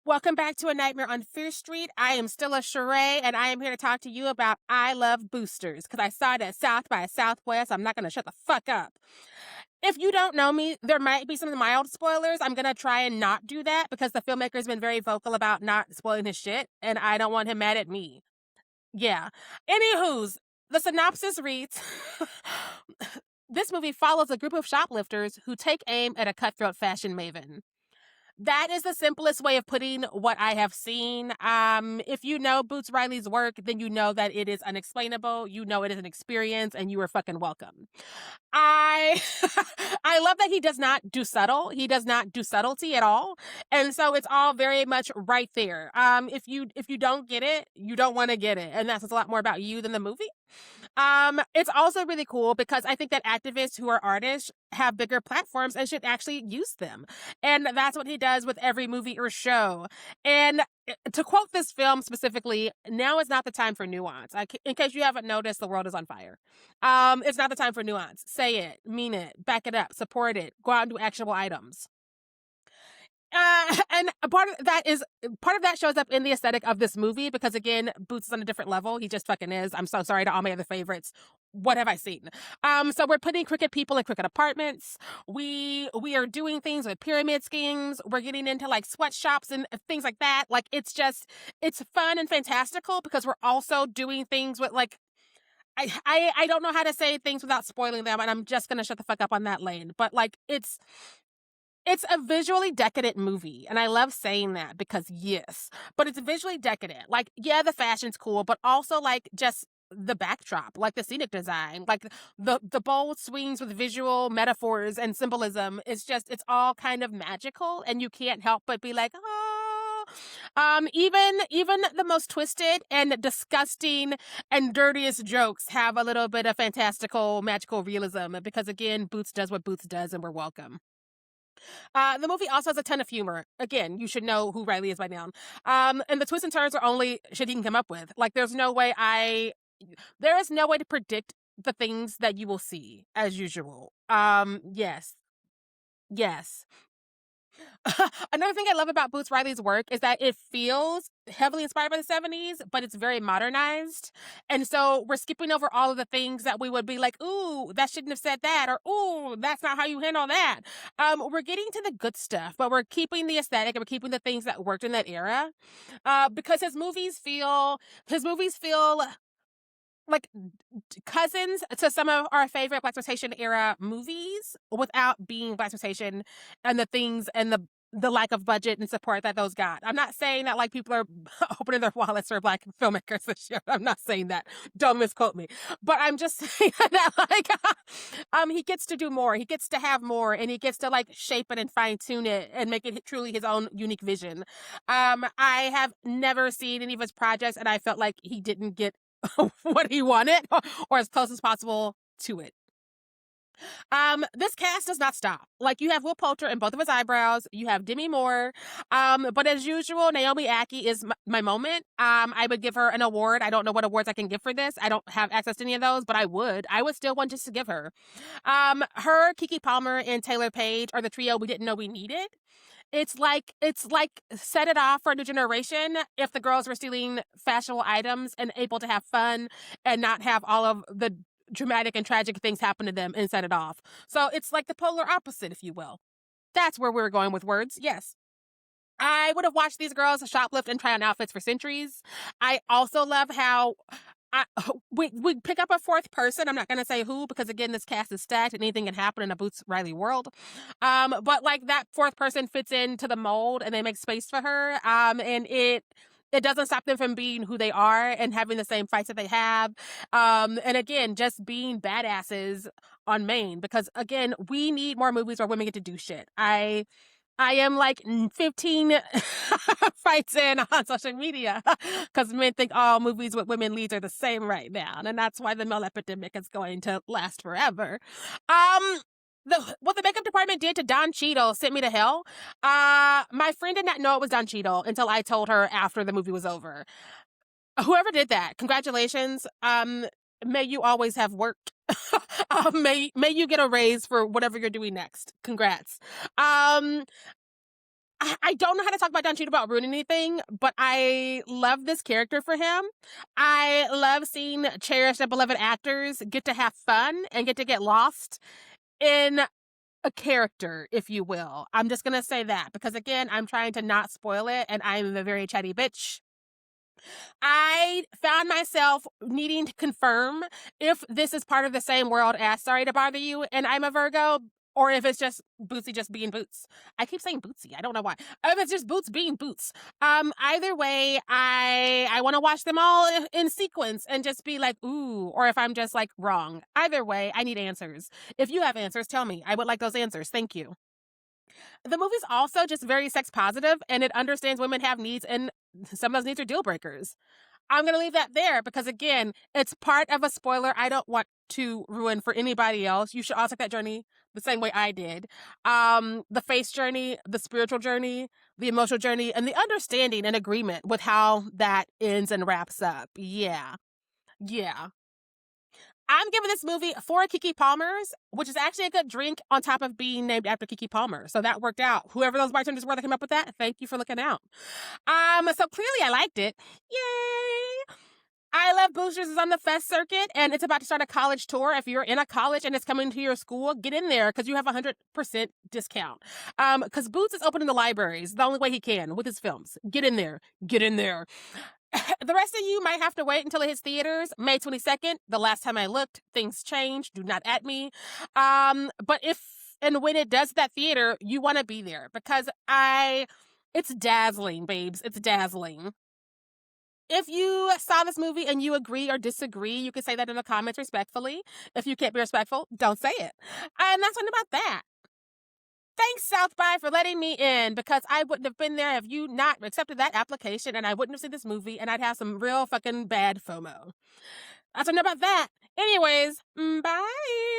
Welcome back to A Nightmare on Fear Street. I am Stella Sheree, and I am here to talk to you about I Love Boosters because I saw it at South by Southwest. I'm not going to shut the fuck up. If you don't know me, there might be some mild spoilers. I'm going to try and not do that because the filmmaker's been very vocal about not spoiling his shit, and I don't want him mad at me. Yeah. Anywho's, the synopsis reads this movie follows a group of shoplifters who take aim at a cutthroat fashion maven. That is the simplest way of putting what I have seen. If you know Boots Riley's work, then you know that it is unexplainable. You know it is an experience, and you are fucking welcome. I I love that he does not do subtle. He does not do subtlety at all, and so it's all very much right there. If you don't get it, you don't want to get it, and that's a lot more about you than the movie. It's also really cool because I think that activists who are artists have bigger platforms and should actually use them. And that's what he does with every movie or show. And to quote this film specifically, now is not the time for nuance. In case you haven't noticed, the world is on fire. It's not the time for nuance. Say it, mean it, back it up, support it, go out and do actionable items. And part of that shows up in the aesthetic of this movie because again, Boots is on a different level. He just fucking is. I'm so sorry to all my other favorites. What have I seen? So we're putting crooked people in crooked apartments. We are doing things with pyramid schemes. We're getting into like sweatshops and things like that. Like it's fun and fantastical because we're also doing things with like I don't know how to say things without spoiling them, and I'm just gonna shut the fuck up on that lane. But like it's a visually decadent movie, and I love saying that because yes, but it's visually decadent. Like, yeah, the fashion's cool, but also like just the backdrop, like the scenic design, like the bold swings with visual metaphors and symbolism. It's all kind of magical, and you can't help but be like, oh. Even the most twisted and disgusting and dirtiest jokes have a little bit of fantastical, magical realism because again, Boots does what Boots does, and we're welcome. The movie also has a ton of humor. Again, you should know who Riley is by now. And the twists and turns are only shit he can come up with. Like, there is no way to predict the things that you will see as usual. Yes, yes. Another thing I love about Boots Riley's work is that it feels heavily inspired by the 70s, but it's very modernized. And so we're skipping over all of the things that we would be like, ooh, that shouldn't have said that, or ooh, that's not how you handle that. We're getting to the good stuff, but we're keeping the aesthetic and we're keeping the things that worked in that era. Because his movies feel like cousins to some of our favorite blaxploitation era movies without being blaxploitation and the things and the lack of budget and support that those got. I'm not saying that like people are opening their wallets for black filmmakers this year. I'm not saying that. Don't misquote me. But I'm just saying that like he gets to do more. He gets to have more and he gets to like shape it and fine tune it and make it truly his own unique vision. I have never seen any of his projects and I felt like he didn't get what he wanted or as close as possible to it. This cast does not stop. Like you have Will Poulter in both of his eyebrows. You have Demi Moore. But as usual, Naomi Ackie is my moment. I would give her an award. I don't know what awards I can give for this. I don't have access to any of those, but I would. I would still want just to give her. Her, Kiki Palmer, and Taylor Page are the trio we didn't know we needed. It's like set it off for a new generation if the girls were stealing fashionable items and able to have fun and not have all of the dramatic and tragic things happen to them and set it off. So it's like the polar opposite, if you will. That's where we're going with words. Yes. I would have watched these girls shoplift and try on outfits for centuries. I also love how I, we pick up a fourth person. I'm not going to say who because again, this cast is stacked and anything can happen in a Boots Riley world. But like that fourth person fits into the mold and they make space for her. And it doesn't stop them from being who they are and having the same fights that they have. And again, just being badasses on main because again, we need more movies where women get to do shit. I am like 15 fights in on social media because men think all movies with women leads are the same right now. And that's why the male epidemic is going to last forever. Um, what the makeup department did to Don Cheadle sent me to hell. My friend did not know it was Don Cheadle until I told her after the movie was over. Whoever did that, congratulations. May you always have work. May you get a raise for whatever you're doing next. Congrats. Um, I don't know how to talk about Don Cheadle without ruining anything, but I love this character for him. I love seeing cherished and beloved actors get to have fun and get lost in a character, if you will. I'm just gonna say that because again, I'm trying to not spoil it, and I'm a very chatty bitch. I found myself needing to confirm if this is part of the same world as Sorry to Bother You and I'm a Virgo, or if it's just Bootsy just being Boots. I keep saying Bootsy. I don't know why. If it's just Boots being Boots. Either way, I want to watch them all in sequence and just be like, ooh, or if I'm just like wrong. Either way, I need answers. If you have answers, tell me. I would like those answers. Thank you. The movie's also just very sex positive and it understands women have needs and some of those needs are deal breakers. I'm going to leave that there because, again, it's part of a spoiler I don't want to ruin for anybody else. You should all take that journey the same way I did. The face journey, the spiritual journey, the emotional journey, and the understanding and agreement with how that ends and wraps up. Yeah. Yeah. I'm giving this movie 4 Kiki Palmers, which is actually a good drink on top of being named after Kiki Palmer. So that worked out. Whoever those bartenders were that came up with that, thank you for looking out. So clearly I liked it. Yay! I Love Boosters is on the Fest circuit, and it's about to start a college tour. If you're in a college and it's coming to your school, get in there because you have a 100% discount. Because Boots is opening the libraries the only way he can with his films. Get in there. Get in there. The rest of you might have to wait until it hits theaters. May 22nd, the last time I looked, things change. Do not at me. But if and when it does that theater, you want to be there because it's dazzling, babes. It's dazzling. If you saw this movie and you agree or disagree, you can say that in the comments respectfully. If you can't be respectful, don't say it. And that's one about that. Thanks, South by, for letting me in because I wouldn't have been there if you not accepted that application and I wouldn't have seen this movie and I'd have some real fucking bad FOMO. That's enough about that. Anyways, bye.